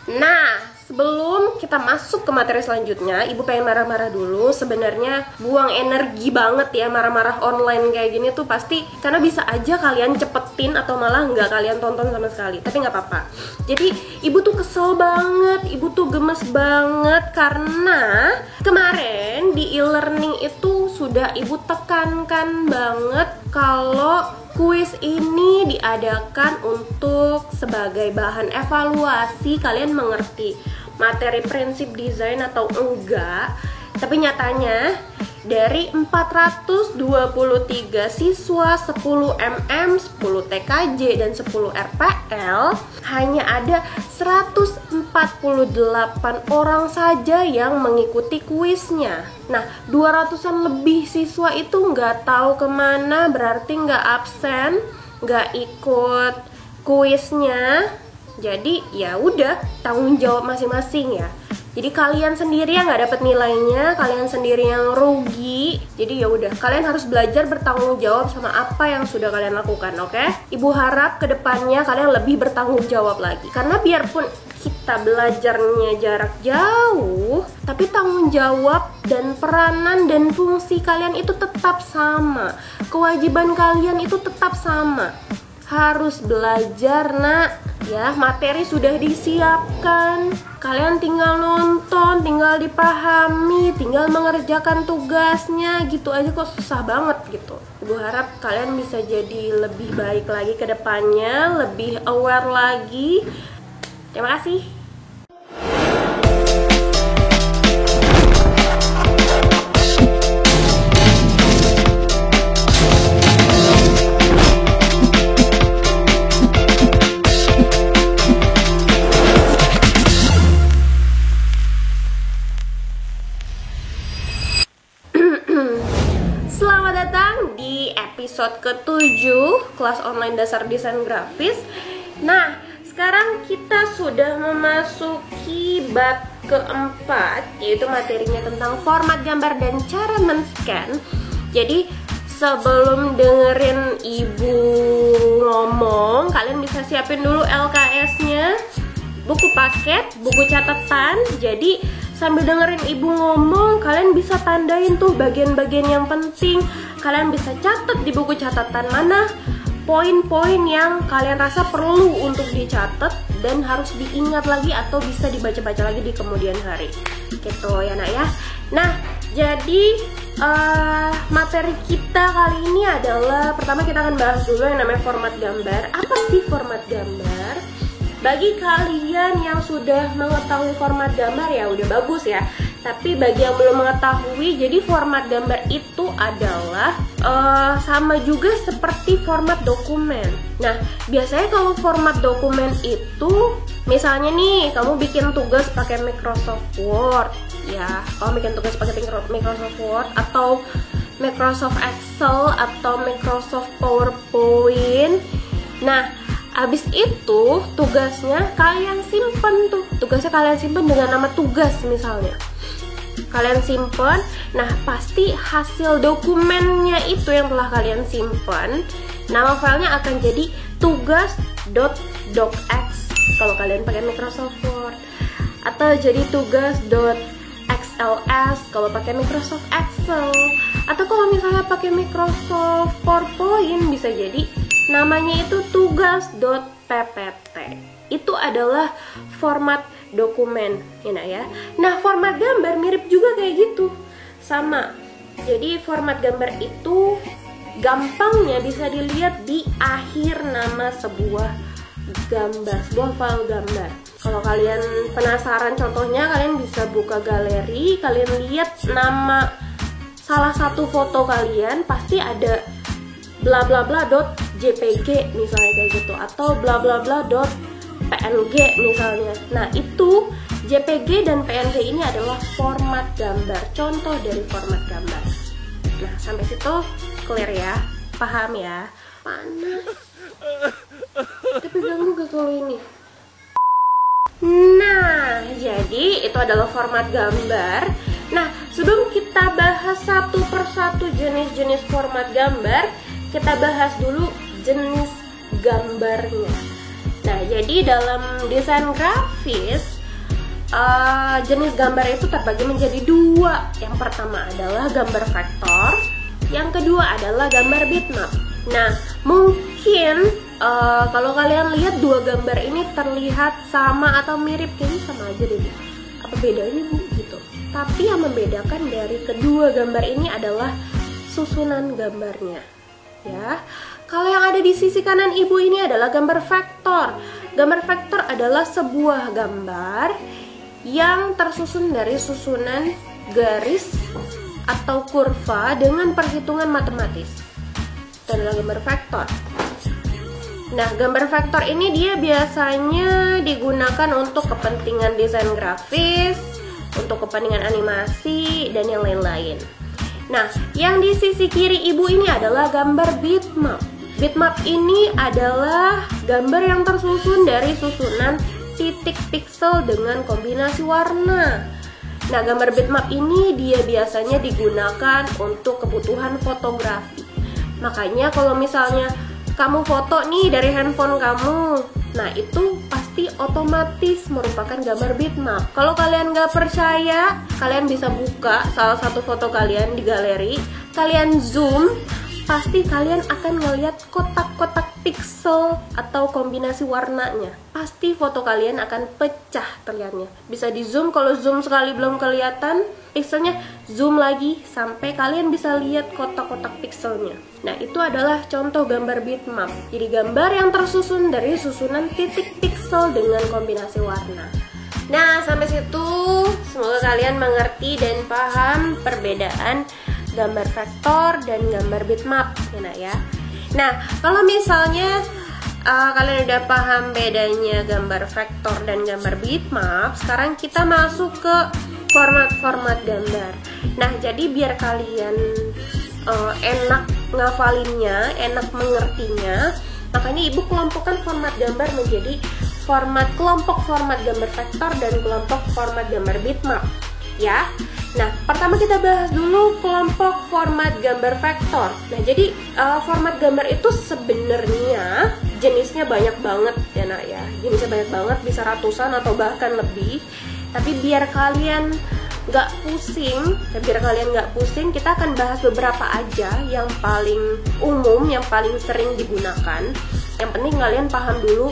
Nah, sebelum kita masuk ke materi selanjutnya, Ibu pengen marah-marah dulu. Sebenarnya buang energi banget ya marah-marah online kayak gini tuh pasti, karena bisa aja kalian cepetin atau malah nggak kalian tonton sama sekali. Tapi nggak apa-apa. Jadi Ibu tuh kesel banget, Ibu tuh gemes banget karena kemarin di e-learning itu sudah Ibu tekankan banget kalau kuis ini diadakan untuk sebagai bahan evaluasi kalian mengerti materi prinsip desain atau enggak. Tapi nyatanya dari 423 siswa 10 MM, 10 TKJ, dan 10 RPL hanya ada 148 orang saja yang mengikuti kuisnya. Nah, 200-an lebih siswa itu nggak tahu kemana, berarti nggak absen, nggak ikut kuisnya. Jadi ya udah, tanggung jawab masing-masing ya. Jadi kalian sendiri yang nggak dapet nilainya, kalian sendiri yang rugi. Jadi ya udah, kalian harus belajar bertanggung jawab sama apa yang sudah kalian lakukan, oke? Ibu harap kedepannya kalian lebih bertanggung jawab lagi. Karena biarpun kita belajarnya jarak jauh, tapi tanggung jawab dan peranan dan fungsi kalian itu tetap sama. Kewajiban kalian itu tetap sama. Harus belajar, nak. Ya, materi sudah disiapkan. Kalian tinggal nonton, tinggal dipahami, tinggal mengerjakan tugasnya. Gitu aja kok susah banget gitu. Ibu harap kalian bisa jadi lebih baik lagi ke depannya, lebih aware lagi. Terima kasih. Selamat datang di episode ke-7 kelas online dasar desain grafis. Nah, sekarang kita sudah memasuki bab keempat, yaitu materinya tentang format gambar dan cara men-scan. Jadi sebelum dengerin Ibu ngomong, kalian bisa siapin dulu LKS-nya, buku paket, buku catatan. Jadi sambil dengerin Ibu ngomong, kalian bisa tandain tuh bagian-bagian yang penting. Kalian bisa catat di buku catatan mana poin-poin yang kalian rasa perlu untuk dicatat dan harus diingat lagi atau bisa dibaca-baca lagi di kemudian hari. Gitu ya nak ya. Nah, jadi materi kita kali ini adalah, pertama kita akan bahas dulu yang namanya format gambar. Apa sih format gambar? Bagi kalian yang sudah mengetahui format gambar ya udah bagus ya. Tapi bagi yang belum mengetahui, jadi format gambar itu adalah sama juga seperti format dokumen. Nah, biasanya kalau format dokumen itu, misalnya nih kamu bikin tugas pakai Microsoft Word, ya, kamu bikin tugas pakai Microsoft Word atau Microsoft Excel atau Microsoft PowerPoint. Nah, abis itu tugasnya kalian simpen tuh. Tugasnya kalian simpen dengan nama tugas misalnya. Kalian simpen. Nah, pasti hasil dokumennya itu yang telah kalian simpen, nama filenya akan jadi tugas.docx kalau kalian pakai Microsoft Word, atau jadi tugas.xls kalau pakai Microsoft Excel, atau kalau misalnya pakai Microsoft PowerPoint bisa jadi namanya itu tugas.ppt. Itu adalah format dokumen ya. Nah, format gambar mirip juga kayak gitu, sama. Jadi format gambar itu gampangnya bisa dilihat di akhir nama sebuah gambar, sebuah file gambar. Kalau kalian penasaran contohnya, kalian bisa buka galeri, kalian lihat nama salah satu foto kalian, pasti ada bla bla bla .jpg misalnya kayak gitu, atau bla bla bla .png misalnya. Nah, itu JPG dan PNG ini adalah format gambar, contoh dari format gambar. Nah, sampai situ clear ya, paham ya? Panas. Tapi ganggu gak kalau ini? Nah, jadi itu adalah format gambar. Nah, sebelum kita bahas satu persatu jenis-jenis format gambar, kita bahas dulu jenis gambarnya. Nah, jadi dalam desain grafis jenis gambar itu terbagi menjadi dua. Yang pertama adalah gambar vektor, yang kedua adalah gambar bitmap. Nah, mungkin kalau kalian lihat dua gambar ini terlihat sama atau mirip, kayaknya sama aja deh. Apa bedanya Bu gitu? Tapi yang membedakan dari kedua gambar ini adalah susunan gambarnya. Ya, kalau yang ada di sisi kanan ibu ini adalah gambar vektor. Gambar vektor adalah sebuah gambar yang tersusun dari susunan garis atau kurva dengan perhitungan matematis. Itu adalah gambar vektor. Nah, gambar vektor ini dia biasanya digunakan untuk kepentingan desain grafis, untuk kepentingan animasi, dan yang lain-lain. Nah, yang di sisi kiri ibu ini adalah gambar bitmap. Bitmap ini adalah gambar yang tersusun dari susunan titik piksel dengan kombinasi warna. Nah, gambar bitmap ini dia biasanya digunakan untuk kebutuhan fotografi. Makanya kalau misalnya kamu foto nih dari handphone kamu, nah itu pasti otomatis merupakan gambar bitmap. Kalau kalian nggak percaya, kalian bisa buka salah satu foto kalian di galeri, kalian zoom, pasti kalian akan ngelihat kotak-kotak piksel atau kombinasi warnanya. Pasti foto kalian akan pecah terlihatnya. Bisa di zoom, kalau zoom sekali belum kelihatan pikselnya, zoom lagi sampai kalian bisa lihat kotak-kotak pikselnya. Nah, itu adalah contoh gambar bitmap. Jadi gambar yang tersusun dari susunan titik piksel dengan kombinasi warna. Nah, sampai situ semoga kalian mengerti dan paham perbedaan gambar vektor dan gambar bitmap, ya. Nah, kalau misalnya kalian udah paham bedanya gambar vektor dan gambar bitmap, sekarang kita masuk ke format-format gambar. Nah, jadi biar kalian enak ngafalinnya, enak mengertinya, makanya ibu kelompokkan format gambar menjadi kelompok format gambar vektor dan kelompok format gambar bitmap, ya. Nah, pertama kita bahas dulu kelompok format gambar vektor. Nah, jadi format gambar itu sebenarnya jenisnya banyak banget ya nak ya. Jenisnya banyak banget, bisa ratusan atau bahkan lebih. Tapi biar kalian nggak pusing, kita akan bahas beberapa aja yang paling umum, yang paling sering digunakan. Yang penting kalian paham dulu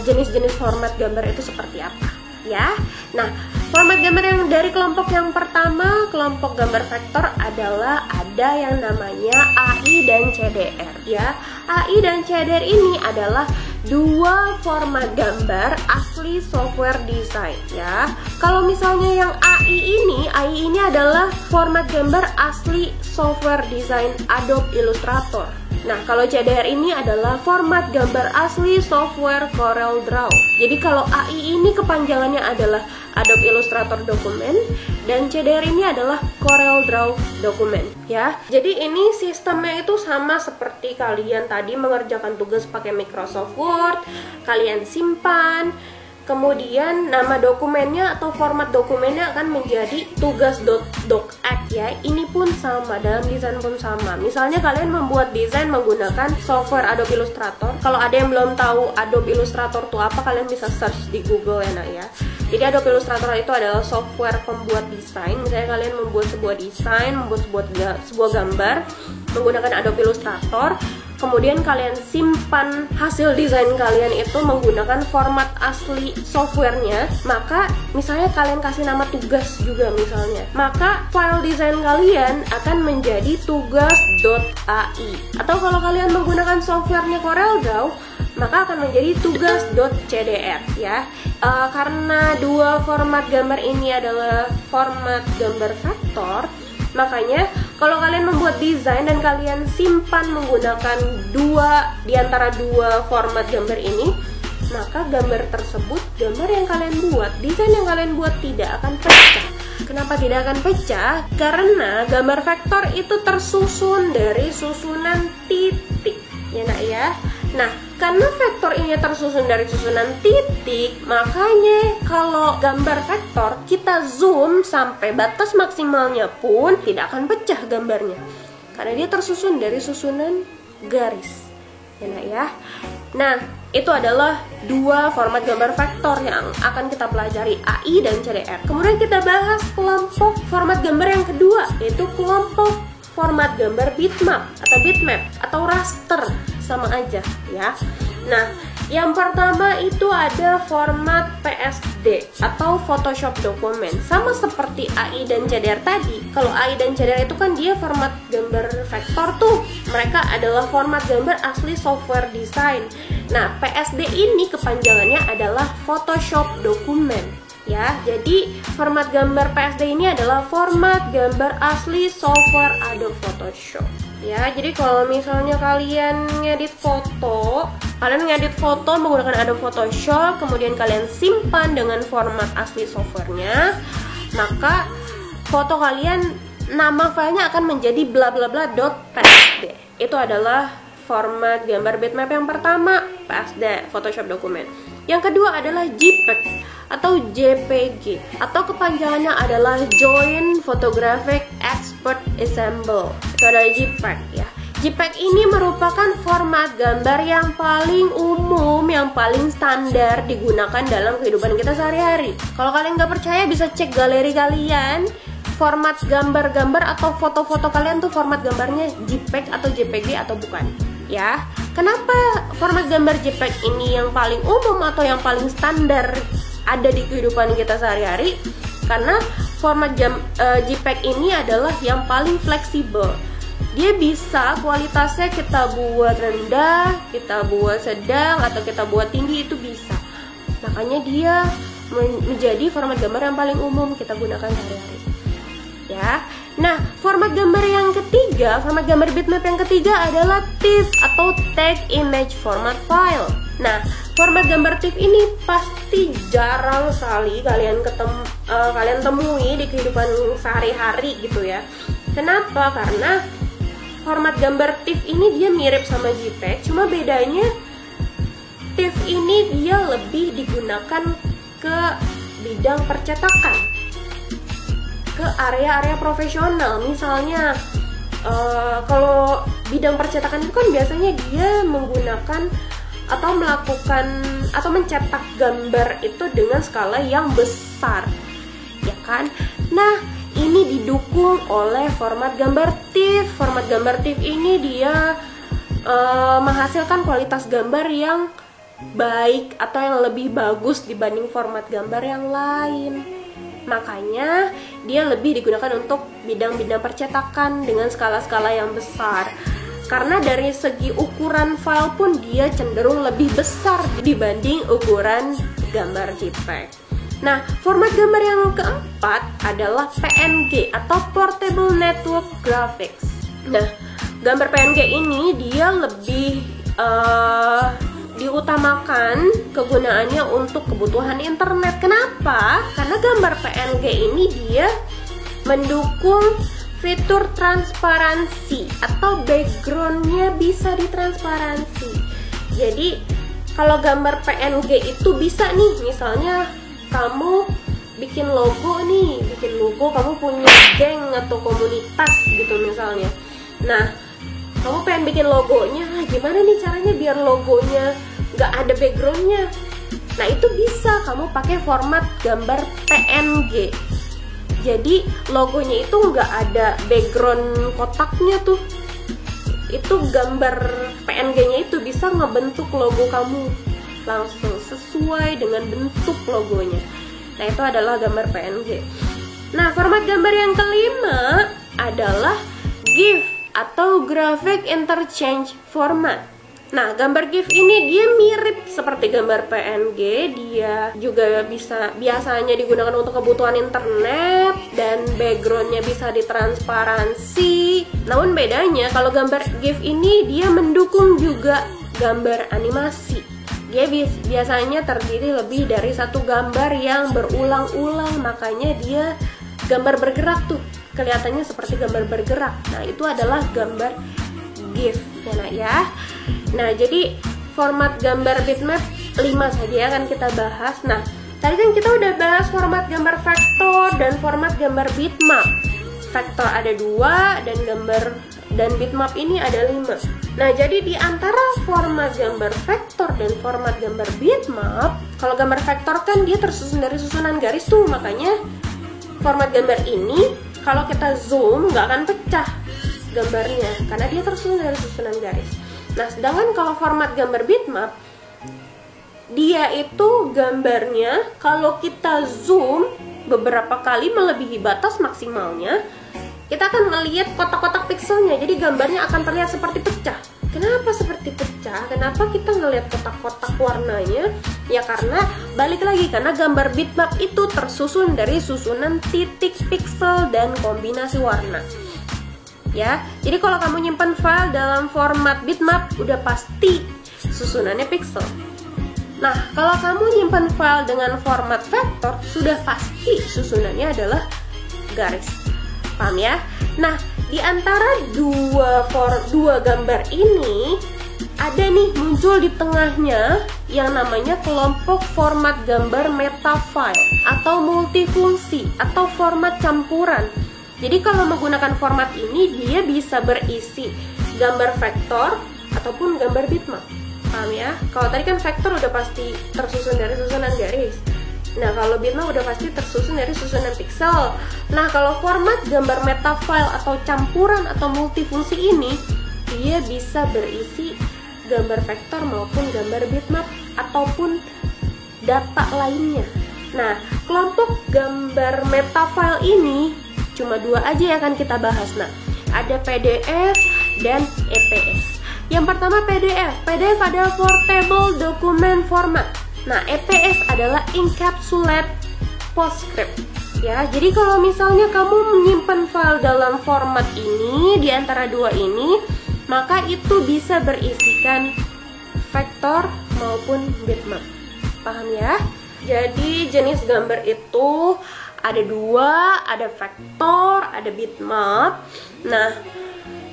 jenis-jenis format gambar itu seperti apa, ya. Nah, format gambar yang dari kelompok yang pertama, kelompok gambar vektor adalah ada yang namanya AI dan CDR, ya. AI dan CDR ini adalah dua format gambar asli software design, ya. Kalau misalnya yang AI ini adalah format gambar asli software design Adobe Illustrator. Nah, kalau CDR ini adalah format gambar asli software Corel Draw. Jadi kalau AI ini kepanjangannya adalah Adobe Illustrator Document, dan CDR ini adalah Corel Draw Document, ya. Jadi ini sistemnya itu sama seperti kalian tadi mengerjakan tugas pakai Microsoft Word, kalian simpan, kemudian nama dokumennya atau format dokumennya akan menjadi tugas.docx, ya. Ini pun sama, dalam desain pun sama. Misalnya kalian membuat desain menggunakan software Adobe Illustrator. Kalau ada yang belum tahu Adobe Illustrator itu apa, kalian bisa search di Google ya nak ya. Jadi Adobe Illustrator itu adalah software pembuat desain. Misalnya kalian membuat sebuah desain, membuat sebuah gambar menggunakan Adobe Illustrator, kemudian kalian simpan hasil desain kalian itu menggunakan format asli softwarenya, maka misalnya kalian kasih nama tugas juga misalnya, maka file desain kalian akan menjadi tugas.ai. Atau kalau kalian menggunakan softwarenya Corel Draw, maka akan menjadi tugas.cdr, ya. Karena dua format gambar ini adalah format gambar vektor, makanya kalau kalian membuat desain dan kalian simpan menggunakan di antara dua format gambar ini, maka gambar tersebut, gambar yang kalian buat, desain yang kalian buat tidak akan pecah. Kenapa tidak akan pecah? Karena gambar vektor itu tersusun dari susunan titik, ya nak ya. Nah, karena vektor ini tersusun dari susunan titik, makanya kalau gambar vektor kita zoom sampai batas maksimalnya pun tidak akan pecah gambarnya, karena dia tersusun dari susunan garis, ya nak ya. Nah, Itu adalah dua format gambar vektor yang akan kita pelajari, AI dan CDR. Kemudian kita bahas kelompok format gambar yang kedua, yaitu kelompok format gambar bitmap atau raster, sama aja ya. Nah, yang pertama itu ada format PSD atau Photoshop dokumen. Sama seperti AI dan CDR tadi. Kalau AI dan CDR itu kan dia format gambar vektor tuh. Mereka adalah format gambar asli software design. Nah, PSD ini kepanjangannya adalah Photoshop dokumen. Ya, jadi format gambar PSD ini adalah format gambar asli software Adobe Photoshop. Ya, jadi kalau misalnya kalian ngedit foto menggunakan Adobe Photoshop, kemudian kalian simpan dengan format asli softwarenya, maka foto kalian, nama filenya akan menjadi bla bla bla .psd. Itu adalah format gambar bitmap yang pertama, PSD, Photoshop dokumen. Yang kedua adalah JPEG atau JPG, atau kepanjangannya adalah Joint Photographic Expert Ensemble. Itu adalah JPEG ya. JPEG ini merupakan format gambar yang paling umum, yang paling standar digunakan dalam kehidupan kita sehari-hari. Kalau kalian nggak percaya, bisa cek galeri kalian, format gambar-gambar atau foto-foto kalian tuh format gambarnya JPEG atau JPG atau bukan ya. Kenapa format gambar JPEG ini yang paling umum atau yang paling standar ada di kehidupan kita sehari-hari? Karena format JPEG ini adalah yang paling fleksibel. Dia bisa kualitasnya kita buat rendah, kita buat sedang, atau kita buat tinggi, itu bisa. Makanya dia menjadi format gambar yang paling umum kita gunakan sehari-hari ya. Nah, format gambar yang ketiga, format gambar bitmap yang ketiga adalah TIFF atau Tag Image Format File. Nah, format gambar TIFF ini pasti jarang sekali kalian temui di kehidupan sehari-hari gitu ya. Kenapa? Karena format gambar TIFF ini dia mirip sama JPEG, cuma bedanya TIFF ini dia lebih digunakan ke bidang percetakan, ke area-area profesional. Misalnya kalau bidang percetakan itu kan biasanya dia menggunakan atau melakukan atau mencetak gambar itu dengan skala yang besar, ya kan? Nah, ini didukung oleh format gambar TIFF. Format gambar TIFF ini dia menghasilkan kualitas gambar yang baik atau yang lebih bagus dibanding format gambar yang lain. Makanya dia lebih digunakan untuk bidang-bidang percetakan dengan skala-skala yang besar. Karena dari segi ukuran file pun dia cenderung lebih besar dibanding ukuran gambar JPEG. Nah, format gambar yang keempat adalah PNG atau Portable Network Graphics. Nah, gambar PNG ini dia lebih diutamakan kegunaannya untuk kebutuhan internet. Kenapa? Karena gambar PNG ini dia mendukung fitur transparansi atau backgroundnya bisa ditransparansi. Jadi, kalau gambar PNG itu bisa nih, misalnya kamu bikin logo, kamu punya geng atau komunitas gitu misalnya. Nah, kamu pengen bikin logonya, gimana nih caranya biar logonya nggak ada backgroundnya? Nah, itu bisa kamu pakai format gambar PNG. Jadi logonya itu nggak ada background kotaknya tuh. Itu gambar PNG-nya itu bisa ngebentuk logo kamu langsung sesuai dengan bentuk logonya. Nah, itu adalah gambar PNG. Nah, format gambar yang kelima adalah GIF atau Graphic Interchange Format. Nah, gambar GIF ini dia mirip seperti gambar PNG, dia juga biasanya digunakan untuk kebutuhan internet dan backgroundnya bisa ditransparansi. Namun bedanya kalau gambar GIF ini dia mendukung juga gambar animasi. Dia biasanya terdiri lebih dari satu gambar yang berulang-ulang, makanya dia gambar bergerak tuh, kelihatannya seperti gambar bergerak. Nah, itu adalah gambar GIF ya. Nah, jadi format gambar bitmap 5 saja akan kita bahas. Nah, tadi kan kita udah bahas format gambar vektor dan format gambar bitmap. Vektor ada 2 dan gambar dan bitmap ini ada 5. Nah, jadi di antara format gambar vektor dan format gambar bitmap, kalau gambar vektor kan dia tersusun dari susunan garis tuh, makanya format gambar ini kalau kita zoom nggak akan pecah gambarnya karena dia tersusun dari susunan garis. Nah, sedangkan kalau format gambar bitmap, dia itu gambarnya kalau kita zoom beberapa kali melebihi batas maksimalnya, kita akan melihat kotak-kotak pixelnya, jadi gambarnya akan terlihat seperti pecah. Kenapa seperti pecah? Kenapa kita ngelihat kotak-kotak warnanya? Ya karena balik lagi, karena gambar bitmap itu tersusun dari susunan titik pixel dan kombinasi warna. Ya, jadi kalau kamu nyimpan file dalam format bitmap, udah pasti susunannya pixel. Nah, kalau kamu nyimpan file dengan format vektor, sudah pasti susunannya adalah garis. Paham ya? Nah, di antara dua gambar ini ada nih muncul di tengahnya yang namanya kelompok format gambar metafile atau multifungsi atau format campuran. Jadi kalau menggunakan format ini, dia bisa berisi gambar vektor ataupun gambar bitmap. Paham ya? Kalau tadi kan vektor udah pasti tersusun dari susunan garis. Nah, kalau bitmap udah pasti tersusun dari susunan pixel. Nah, kalau format gambar metafile atau campuran atau multifungsi ini, dia bisa berisi gambar vektor maupun gambar bitmap ataupun data lainnya. Nah, kelompok gambar metafile ini cuma 2 aja yang akan kita bahas. Nah, ada PDF dan EPS. Yang pertama PDF. PDF adalah Portable Document Format. Nah, EPS adalah Encapsulate PostScript. Ya, jadi kalau misalnya kamu menyimpan file dalam format ini, di antara 2 ini, maka itu bisa berisikan vektor maupun bitmap. Paham ya? Jadi jenis gambar itu ada 2, ada vektor, ada bitmap. Nah,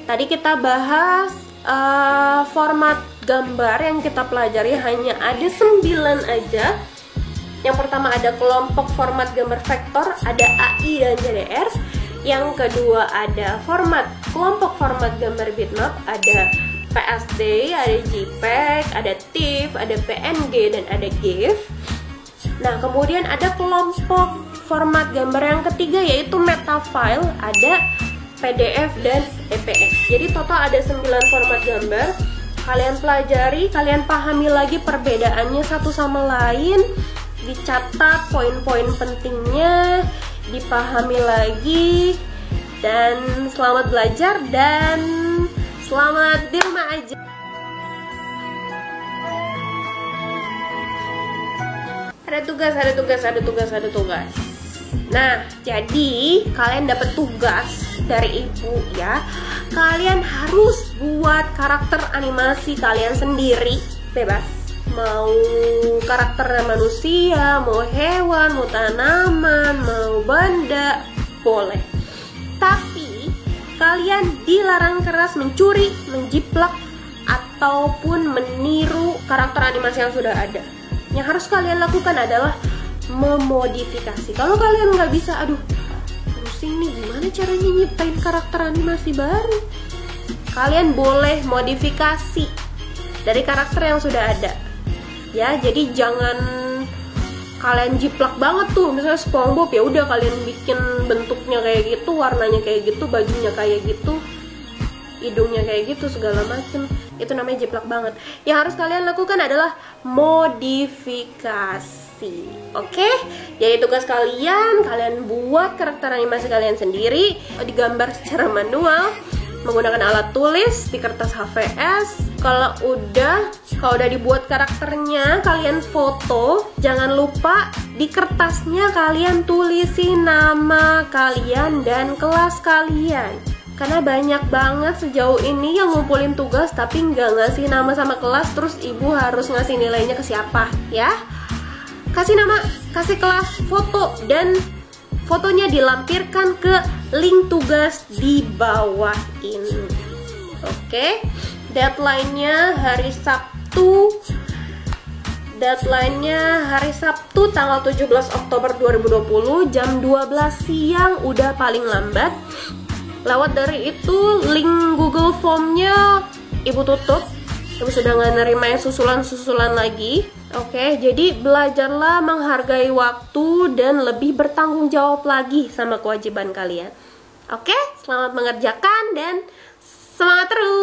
tadi kita bahas format gambar yang kita pelajari hanya ada 9 aja. Yang pertama ada kelompok format gambar vektor, ada AI dan JDR. Yang kedua ada kelompok format gambar bitmap, ada PSD, ada JPEG, ada TIFF, ada PNG, dan ada GIF. Nah, kemudian ada kelompok format gambar yang ketiga yaitu metafile, ada PDF dan EPS. Jadi total ada 9 format gambar. Kalian pelajari, kalian pahami lagi perbedaannya satu sama lain, dicatat poin-poin pentingnya, dipahami lagi, dan selamat belajar dan selamat di rumah aja. Ada tugas. Nah, jadi kalian dapat tugas dari ibu ya. Kalian harus buat karakter animasi kalian sendiri, bebas. Mau karakter manusia, mau hewan, mau tanaman, mau benda, boleh. Tapi kalian dilarang keras mencuri, menjiplak, ataupun meniru karakter animasi yang sudah ada. Yang harus kalian lakukan adalah memodifikasi. Kalau kalian nggak bisa, aduh pusing nih, gimana caranya nyiptain karakter animasi baru, kalian boleh modifikasi dari karakter yang sudah ada ya. Jadi jangan kalian jiplak banget tuh, misalnya SpongeBob, ya udah kalian bikin bentuknya kayak gitu, warnanya kayak gitu, bajunya kayak gitu, hidungnya kayak gitu, segala macem. Itu namanya jiplak banget. Yang harus kalian lakukan adalah modifikasi. Oke? Jadi tugas kalian buat karakter animasi kalian sendiri, digambar secara manual menggunakan alat tulis di kertas HVS. Kalau udah dibuat karakternya, kalian foto. Jangan lupa di kertasnya kalian tulisin nama kalian dan kelas kalian. Karena banyak banget sejauh ini yang ngumpulin tugas tapi nggak ngasih nama sama kelas, terus ibu harus ngasih nilainya ke siapa ya? Kasih nama, kasih kelas, foto, dan fotonya dilampirkan ke link tugas di bawah ini. Oke, deadline-nya hari Sabtu. Deadline-nya hari Sabtu tanggal 17 Oktober 2020 jam 12 siang udah paling lambat. Lewat dari itu, link Google Form-nya Ibu tutup. Ibu sudah nggak nerima yang susulan-susulan lagi. Oke, jadi belajarlah menghargai waktu dan lebih bertanggung jawab lagi sama kewajiban kalian. Oke, selamat mengerjakan dan semangat terus.